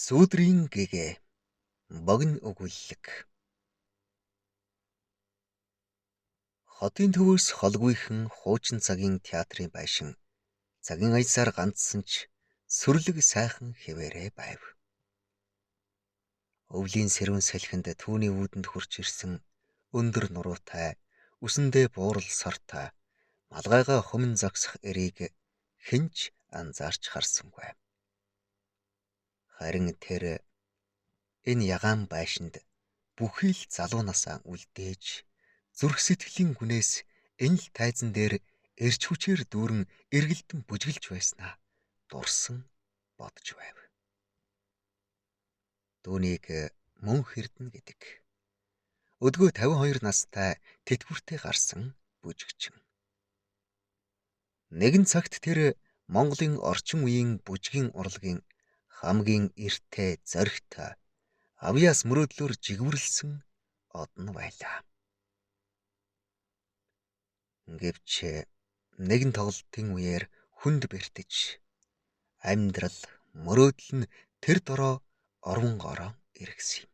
Сүүдрийн гэгээ богино өгүүлэлэг. Хотын төвөөс холгүйхэн хуучин цагийн театрын байшин цагийн аясаар ганцсан ч сүрлэг сайхан хэвээрээ байв. Өвлийн сэрүүн салхинд түүний үүдэнд хурж ирсэн өндөр нуруутай, үсэндээ буурал сортой, малгайгаа хүмүн зогсох эрийг хинч анзаарч харсангүй. Харин тэр энэ ягаан байшинд бүхий л залуу насаа үлдээж зүрх сэтгэлийн хүнээс энэ л тайзан дээр эрч хүчээр дүүрэн эргэлдэн бүжгэлж байснаа дурсан бодж байв. Түүнийг мөн хэрдэн гэдэг. Өдгөө 52 настай тэтгүртэй гарсан бүжигчин. Нэгэн цагт тэр Монголын орчин үеийн бүжгийн урлагийн хамгийн эртээ зоригтой авьяас мөрөөдлөөр жигвэрлсэн одон байлаа. Гэвч нэгэн тоглолтын үеэр хүнд бэртэж амьдрал мөрөөдөл нь тэр дороо оронгороо эргэсэн юм.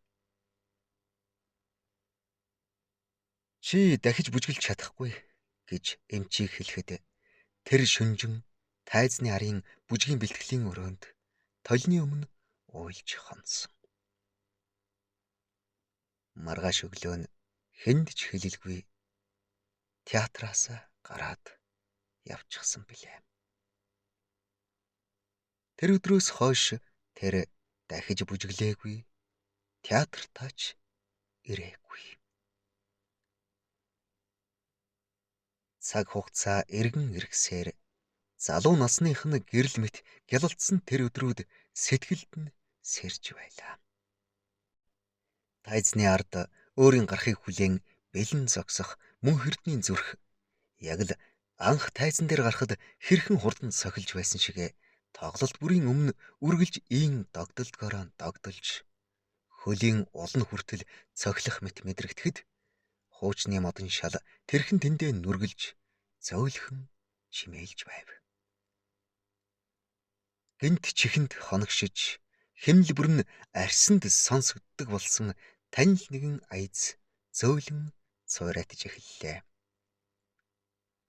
Чи дахиж бүжгэлж чадахгүй гэж эмчийг хэлэхэд тэр шүнжин тайзны арын бүжгийн бэлтгэлийн өрөөнд толны өмнө уйлж хонсон. Маргааш өглөө нь хэнд ч хэлэлгүй театраас гараад явчихсан билээ. Тэр өдрөөс хойш тэр дахиж бүжиглээгүй, театртаач ирээгүй. Цаг хугацаа эргэн иргсээр залуу насных нь гэрэл мэт гялалцсан тэр өдрүүд сэтгэлд нь сэрж байлаа. Тайзны ард өөрийн гарахыг хүлээн бэлэн зогсох мөн хэрдний зүрх яг л анх тайзан дээр гарахад хэрхэн хурдан сохилж байсан шиг тоглолт бүрийн өмнө үргэлж ийн догдолдгороо догдолж хөлийн улан хүртэл цохилох мэт мэдрэгдэхэд хуучны модон шал тэрхэн тэндээ нүргэлж зөөлхөн чимээлж байв. Гэнт чихэнд хоногшиж хэмнэл бүрэн арсанд сонсогддог болсон танил нэгэн аяз зөөлөн цуурайтж эхэллээ.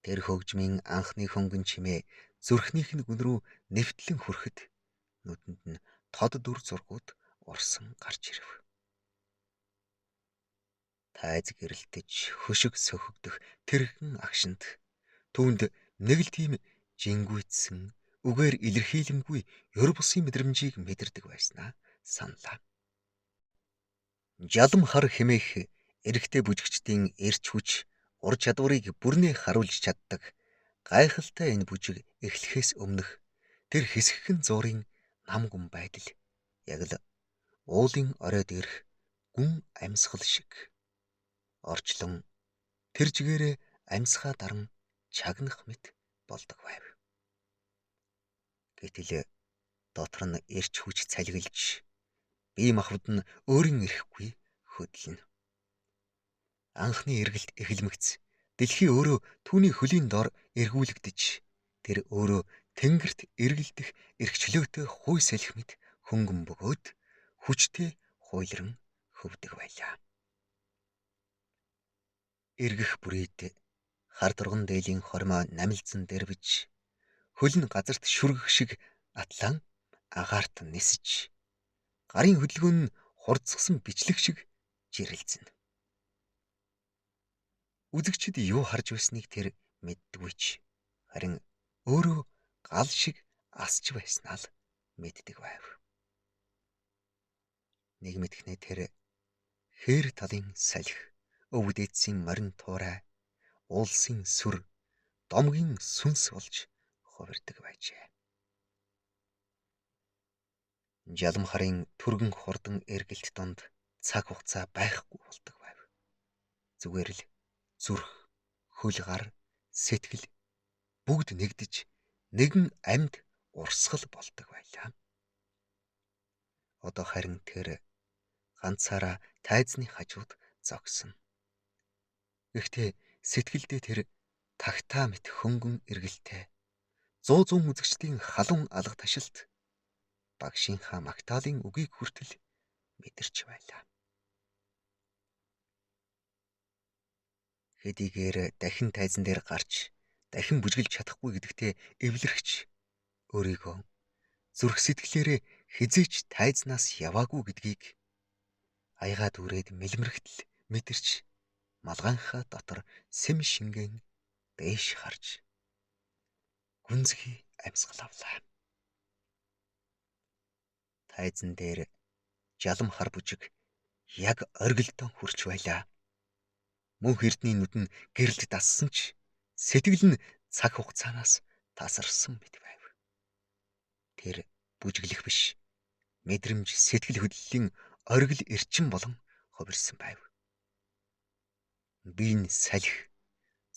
Тэр хөгжмийн анхны хөнгөн чимээ зүрхнийх нь гүн рүү нэвтлэн хүрэхэд нүдэнд нь тод дүр зургууд урсан гарч ирэв. Тайз гэрэлтэж хөшиг сөхөгдөх тэрхэн агшинд түүнд нэг л тийм жингүйтсэн үгээр илэрхийлэмгүй ёр бусын мэдрэмжийг мэдэрдэг байснаа саналаа. Жалам хар хэмээх эрэгтэй бүжигчдийн эрч хүч ур чадварыг бүрнээ харуулж чаддаг гайхалтай энэ бүжиг эхлэхээс өмнөх тэр хэсэгхэн зуурын нам гүн байдал яг л уулын оройд ирэх гүн амьсгал шиг орчлон тэр жигээрээ амьсгаа даран чагнах мэт болдог байв. Гэтэл дотор нь эрч хүч цалгилж бие махбод нь өөрийн эрэхгүй хөдлөнө. Анхны эргэлт эхлэмэгц дэлхий өөрөө түүний хөлийн дор эргүүлэгдэж тэр өөрөө тэнгэрт эргэлдэх эрхчлөөтэй хуй салхи мэт хөнгөн бөгөөд хүчтэй хуйлран хөвдөг байлаа. Эргэх бүрийд хар турган дээлийн хормоо намилзан дэрвэж хөл нь газарт шүргэх шиг атлан агаарт нисэж гарын хөдөлгөөн нь хурцсан бичлэг шиг жирэлзэнэ. Үзэгчид юу харж байсныг тэр мэддэггүй ч харин өөрөө гал шиг асч байснаа л мэддэг байв. Нэг мэдхнээ тэр хээр талын салхи, өвд эцсийн морин туурай, уулсын сүр, домгийн сүнс болж хувирдаг байжээ. Жалам харын түргэн хурдан эргэлт донд цаг хугацаа байхгүй болдог байв. Зүгээр л зүрх, хөл гар, сэтгэл бүгд нэгдэж нэгэн амьд урсгал болдог байлаа. Одоо харин тэр ганцаараа тайзны хажууд зогсон. Гэхдээ сэтгэлдээ тэр тагтаа мэт хөнгөн эргэлтэй 100 үзэгчдийн халуун алга ташилт багшийнхаа магтаалын үгийг хүртэл мэдэрч байлаа. Хэдийгээр дахин тайзан дээр гарч дахин бүжгэлж чадахгүй гэдэгтээ эвлэрч өөрийгөө зүрх сэтгэлээрээ хизээч тайзнаас яваагүй гэдгийг аягаа дүүрээд мэлмэрхтэл мэдэрч малгайхаа дотор сэм шингэн дээш харж гүнзгий амьсгал авлаа. Тайзан дээр жалам хар бүжиг яг оргилдон хүрч байлаа. Мөн хэрдний нүд нь гэрэлд дассан ч сэтгэл нь цаг хугацаанаас тасарсан мэт байв. Тэр бүжиглэх биш, мэдрэмж сэтгэл хөдлөлийн оргил эрчим болон хувирсан байв. Би нь салхи,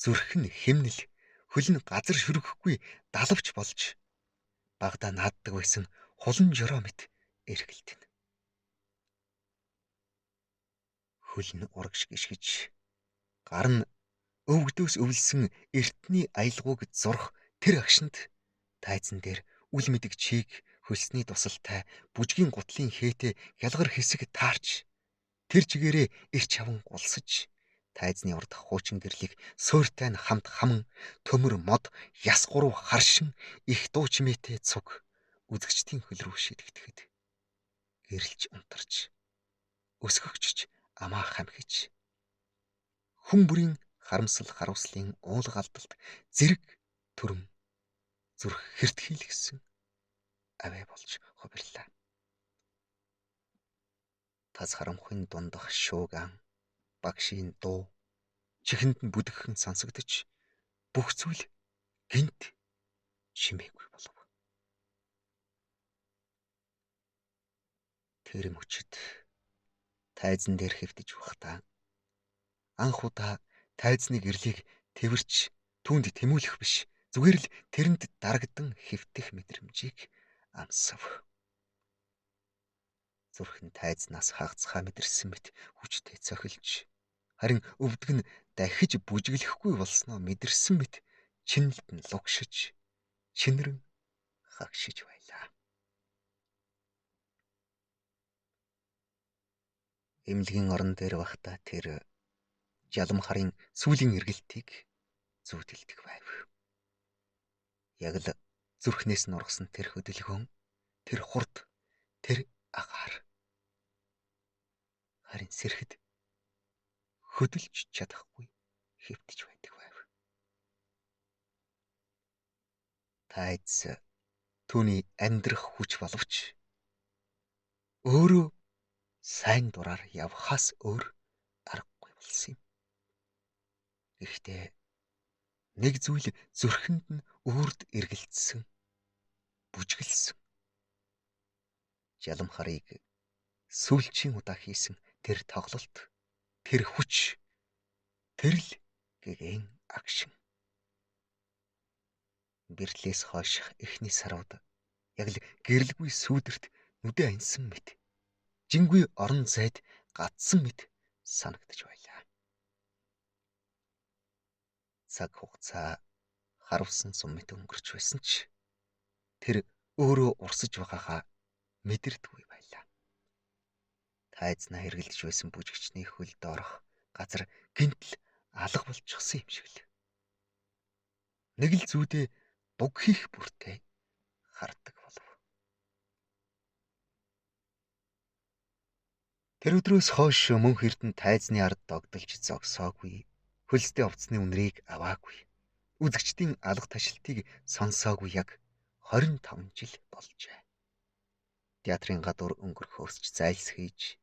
зүрх нь хэмнэл, хөл нь газар шүргэхгүй далавч болж багада нааддаг байсан хулан жороо мэт эргэлдэн. Хөл нь урагш гიშгэж, гар нь өвгдөөс өвлсөн эртний аялгауг зурх тэр агшинд тайзан дээр үл мэдэг чийг хөлсний тусалтай бүжгийн гутлын хээтэй хялгар хэсэг таарч тэр чигээрээ эрч аван гулсаж тайзны урд хуучин гэрлийг суурьтай нь хамт хаман төмөр мод яс гурав харшин их дуу чимээтэй цуг үзэгчдийн хөл рүү шидэгдэхэд гэрэлж унтарч өсгөгчж амаа хамхиж хүн бүрийн харамсал харуулслын уул галдалт зэрэг төрөм зүрх хэртхийлгсэн аваа болж хувирлаа. Тас харамхын дундах шууган багшийн дуу чихэнд нь бүдгхэн сонсогдож бүх зүйл гинт чимээгүй болов. Тэр мөчид тайзан дээр хэвтэж байхдаа анх удаа тайзны гэрлийг тэрвэрч түүнд тэмүүлэх биш зүгээр л тэрэнд дарагдан хэвтэх мэдрэмжийг амсав. Зүрх нь тайзнаас хагацхаа мэдэрсэн мэт хүчтэй цохилж харин өвдөг нь дахиж бүжиглэхгүй болсноо мэдэрсэн мэт чинэлд нь лугшиж чинрэн хагшиж байлаа. Эмнэлгийн орон дээр байхдаа тэр жалам харын сүүлийн эргэлтийг зүүдэлдэг байв. Яг л зүрхнээс нь ургасан тэр хөдөлгөөн, тэр хурд, тэр агаар харин сэрхэд хөдөлж чадахгүй хэвтэж байдаг байв. Тайз түүний амьдрах хүч боловч өөрөө сайн дураар явхаас өөр аргагүй болсон юм. Гэхдээ нэг зүйл зүрхэнд нь үрд эргэлдсэн, бүжгэлсэн. Жалам харыг сүүлчийн удаа хийсэн тэр тоглолт, тэр хүч, тэр л гэгэн агшин. Бирлээс хойших эхний сарууд яг л гэрэлгүй сүүдэрт нүдэ ансан мэт, жингүй орон зайд гадсан мэт санагдаж байлаа. Цаг хугацаа харавсан сум мэт өнгөрч байсан ч тэр өөрөө урсаж байгаагаа мэдэрдэггүй байлаа. Тайзнаа хэргэлдэж байсан бүжигчний хөлд орох газар гинтл алга болчихсон юм шиг л. Нэг л зүүдээ буг хийх бүртээ хардаг болов. Тэр өдрөөс хойш мөн Эрдэнэ тайзны ард догдолж зогсоогүй, хөлстэй овцны үнэрийг аваагүй, үзэгчдийн алга ташилтыг сонсоогүй яг 25 жил болжээ. Театрын гадуур өнгөрөхөөс ч зайлс хийж,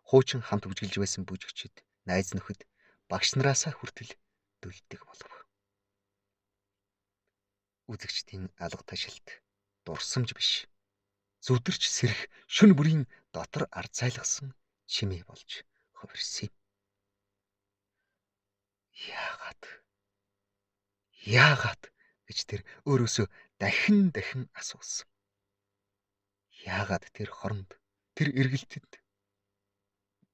хуучин хамт бүжгэлж байсан бүжигчид, найз нөхөд, багш нараасаа хүртэл дөлдөг болов. Үзэгчдийн алга ташилт дурсамж биш, зүдэрч сэрэх шөнө бүрийн дотор арцайлгсан чимээ болж хувирсан юм. Яагаад гэж тэр өөрөөсөө дахин асуусан. Яагаад тэр хоронд, тэр эргэлтэнд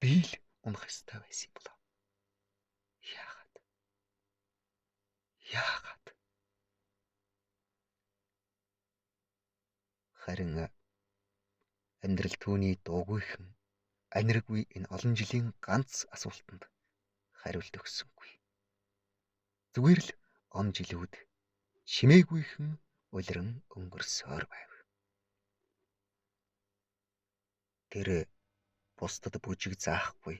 би л унах ёстой байсан юм болов? Яагаад? Харин Амьдрал түүний дуугүйхэн аниргүй энэ олон жилийн ганц асуултанд хариулт өгсөнгүй. Зүгээр л он жилүүд чимээгүйхэн улиран өнгөрсөөр байв. Тэр бусдад бүжиг заахгүй,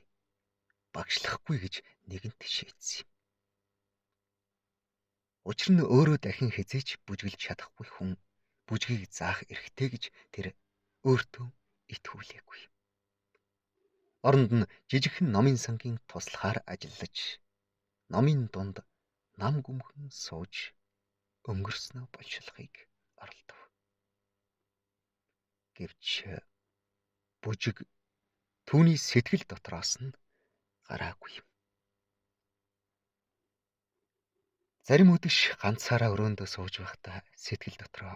багшлахгүй гэж нэгэнт шийдсэн юм. Учир нь өөрөө дахин хизээч бүжгэлж чадахгүй хүн бүжгийг заах эрхтэй гэж тэр өөртөө итгүүлээгүй. Оронд нь жижигхэн номын сангийн туслахаар ажиллаж, номын дунд нам гүмхэн сууж өнгөрснөө болшилхийг оролдов. Гэвч бүжиг түүний сэтгэл дотроос нь гараагүй юм. Зарим үдэш ганцаараа өрөөндөө сууж байхдаа сэтгэл дотроо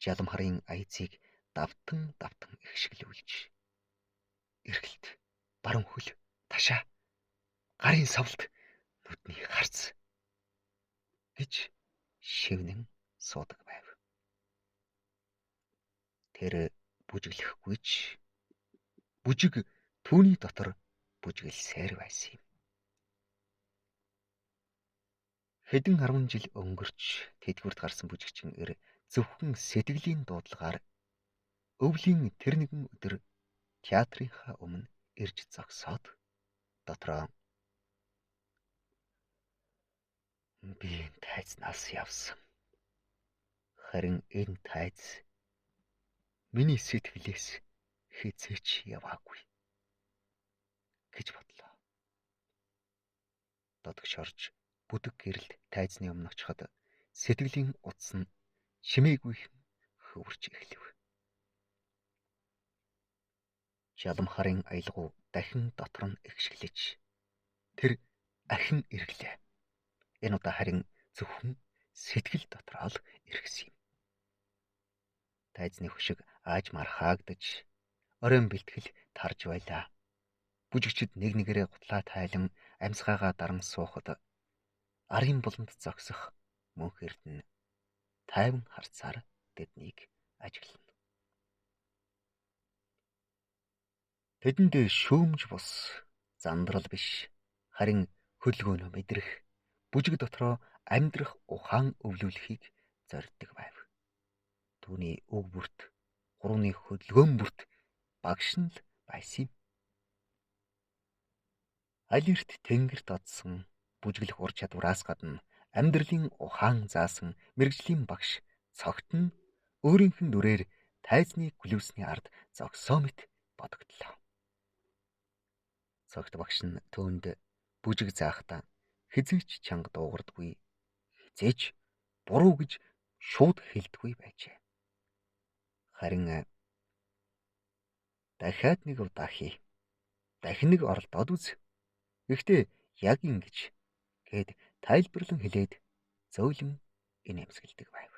жалам харын аяцыг давтан ихшгэлүүлж, эргэлт, баруун хөл, ташаа, гарын савлт, нүдний харц гэж шивнэн суудаг байв. Тэр бүжиглэхгүй ч бүжиг түүний дотор бүжгэлсээр байсан юм. Хэдэн 10 жил өнгөрч тэтгэврт гарсан бүжигчин эр зөвхөн сэтгэлийн дуудлагаар өвлийн тэр нэгэн өдөр театрынхаа өмнө ирж зогсоод дотроо би тайзнаас явсан. Харин энэ тайз миний сэтгэлээс хизээч яваагүй гэж бодлоо. Додогш орж бүдэг гэрэлд тайзны өмнө очиход сэтгэлийн утас нь чимээгүйхэн хөвөрч эхлэв. Жалам харын аялгау дахин дотор нь ихшгэлж тэр ахин эргэлээ. Энэ удаа харин зөвхөн сэтгэл дотроо л иргэсэн юм. Тайзны хөшиг аажмаар хаагдаж, оройн бэлтгэл тарж байлаа. Бүжигчид нэг нэгээрээ гутлаа тайлан амьсгаагаа даран суухад арын буланд зогсох мөнх эрдэнэ тайван харцаар тэднийг ажиглана. Тэдэнд шүүмж бус зандрал биш, харин хөлгөөнө мэдрэх, бүжиг дотроо амьдрах ухаан өвлүүлэхийг зорддог байв. Түүний өг бүрт, гурууны хөдөлгөөн бүрт багш нь л байсан юм. Аль эрт тэнгэрт одсон бүжиглэх ур чадвараас гадна амьдралын ухаан заасан мэргэжлийн багш цогт нь өөрийнх нь дүрээр тайзны клюсны ард зогсоо мэт бодогдлоо. Цогт багш нь түүнд бүжиг заахдаа хизээч чанга дуугардгүй, хизээч буруу гэж шууд хэлдэггүй байжээ. Харин дахиад нэг удаа хий, дахин нэг оролдоод үз. Гэхдээ яг ингэж гээд тайлбарлан хэлээд зөөлөн инээмсэглэдэг байв.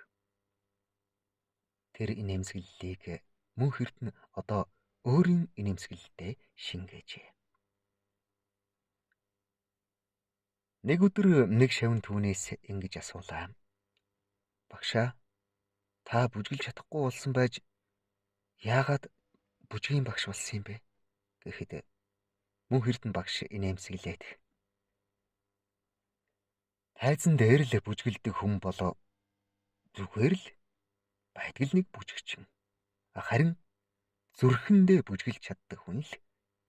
Тэр инээмсэглэлийг мөнх эрдэнэ одоо өөрийн инээмсэглэлдээ шингээжээ. Нэг өдөр нэг шавн түүнээс ингэж асуулаа. Багшаа, та бүжгэлж чадахгүй болсон байж яагаад бүжгийн багш болсон юм бэ? Гэхэд мөнх эрдэнэ багш инээмсэглээд тайзан дээр л бүжгэлдэг хүн болоо зүгээр л байтгал нэг бүжигчин. Харин зүрхэндээ бүжгэлж чаддаг хүн л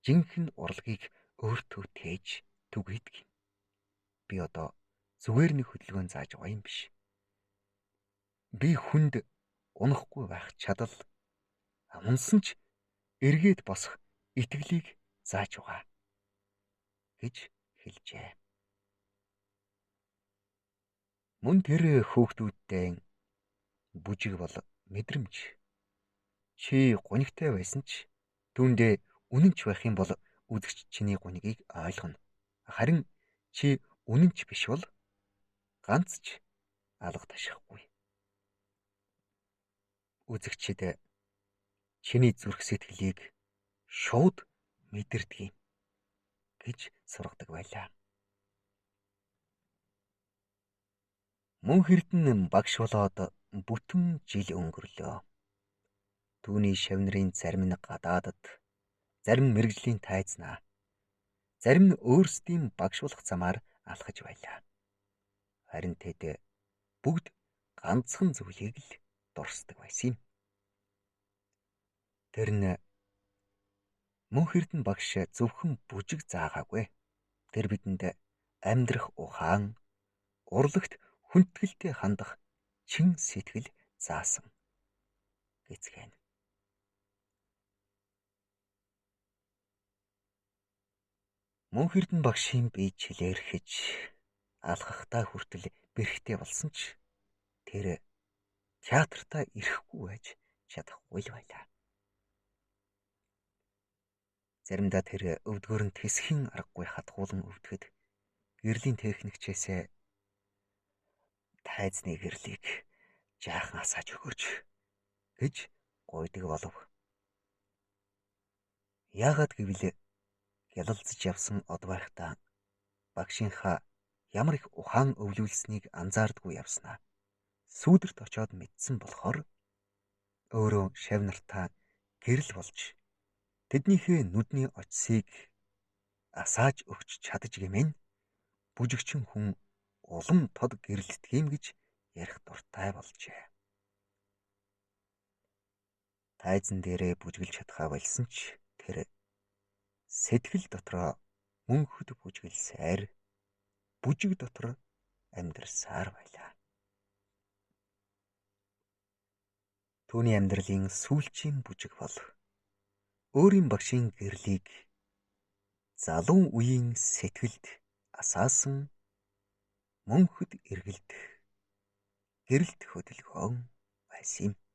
жинхэнэ урлагийг өөртөө тээж түгээдэг юм. Би одоо зүгээр нэг хөдөлгөөн зааж байгаа юм биш. Би хүнд унахгүй байх чадал, унсан ч эргээд босох итгэлийг зааж байгаа гэж хэлжээ. Мөн тэр хөөхтүүдтэй бүжиг бол мэдрэмж. Чи гунигтай байсан ч түүндээ үнэнч байх юм бол үзэгч чиний гунигийг ойлгоно. Харин чи үнэнч биш бол ганц ч алга ташихгүй. Үзэгчид чиний зүрх сэтгэлийг шууд мэдэрдэг юм гэж сургадаг байлаа. Мөнх эрдэнэ багш болоод бүтэн жил өнгөрлөө. Түүний шавнырын зарим нь гадаадад, зарим мэрэгжлийн тайзнаа, зарим нь өөрсдийн багшуулах замаар алхаж байлаа. Харин тэд бүгд ганцхан зүйлийг л дурсдаг байсан юм. Тэр нь мөнх эрдэнэ багш зөвхөн бүжиг заагаагүй. Тэр бидэнд амьдрах ухаан, урлагт хүндэтгэлтэй хандах чин сэтгэл заасан гэцгээв. Мөнх эрдэнэ багшийн бие чилээрхэж алхахтаа хүртэл бэрхтээ болсон ч тэр театртаа ирэхгүй байж чадахгүй л байлаа. Заримдаа тэр өвдгөр нь тэсхийн аргагүй хатгуулan өвдөхөд гэрлийн техникчээсээ тайзны гэрлийг жаахан асааж өгөөч гэж гуйдаг болов. Яагаад гэвэл гялалзаж явсан од байхдаа багшийнхаа ямар их ухаан өвлүүлснийг анзаардгүй явснаа сүүдэрт очоод мэдсэн болохоор өөрөө шавнартаа гэрэл болж тэднийхээ нүдний очсыг асааж өгч чадж гэмээн бүжигчин хүн улам тод гэрэлтэх юм гэж ярих дуртай болжээ. Тайзан дээрээ бүжгэлж чадхаа болсон ч тэр сэтгэл дотроо мөнхөд бүжгэлсээр бүжиг дотор амьдарсаар байлаа. Түүний амьдралын сүүлчийн бүжиг бол өөрийн багшийн гэрлийг залуу үеийн сэтгэлд асаасан мөнхөд эргэлдэх гэрэлт хөдөлгөөн байсан юм. —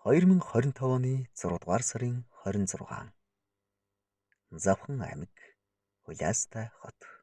2025 оны 6 дугаар сарын 26 Завхан аймаг Хуляастай хот.